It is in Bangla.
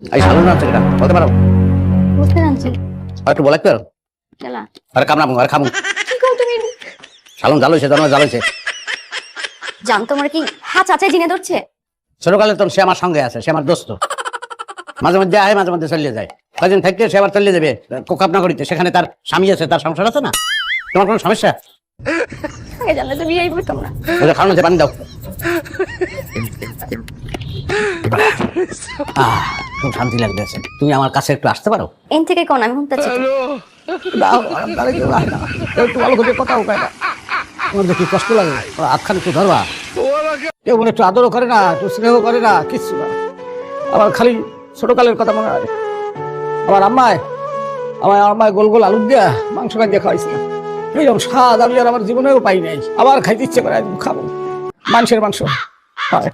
এই শালুন আছে কিনা বলতে পারো? বুঝতে জানছি আর একটু বলে পারো? কেলা আরে কামড়াবো আরে খাবো। কি কও তুমি? শালুন জ্বালাইছে তোমার জ্বালাইছে। জান তোমার কি হ্যাঁ চাচাই জিনে ধরছে? ছোটকালে তখন সে আমার সঙ্গে আছে, সে আমার দোস্ত। মাঝে মধ্যে আয় মাঝে মধ্যে চলিয়ে যায়, কদিন থাকতে সে আবার চলিয়ে যাবে কোকাপনা করিতে, সেখানে তার স্বামী আছে, তার সংসার আছে না। তোমার কোনো সমস্যা? আগে জানলে তো বিয়েই করতাম না। ওদের খাওয়ানো পানি দাও। খুব শান্তি লাগতেছে। তুমি আমার কাছে একটু আসতে পারো? এন থেকে কোন আমি হুমতাছি একটু ভালো করে কথা কয় না, তোমার দেখি কষ্ট লাগে। আটখান একটু ধরবা, কেউ মনে একটু আদরও করে না, একটু স্নেহ করে না, কিচ্ছু না। আমার খালি ছোটকালের কথা মনে হয়। আমার আম্মায় গোল গোল আলু দিয়া মাংস দিয়ে খাওয়াইছিল, এইরকম স্বাদ আমি আর আমার জীবনেও পাই নাই। আবার খাইতে ইচ্ছে করে, খাবো মানুষের মাংস হয়।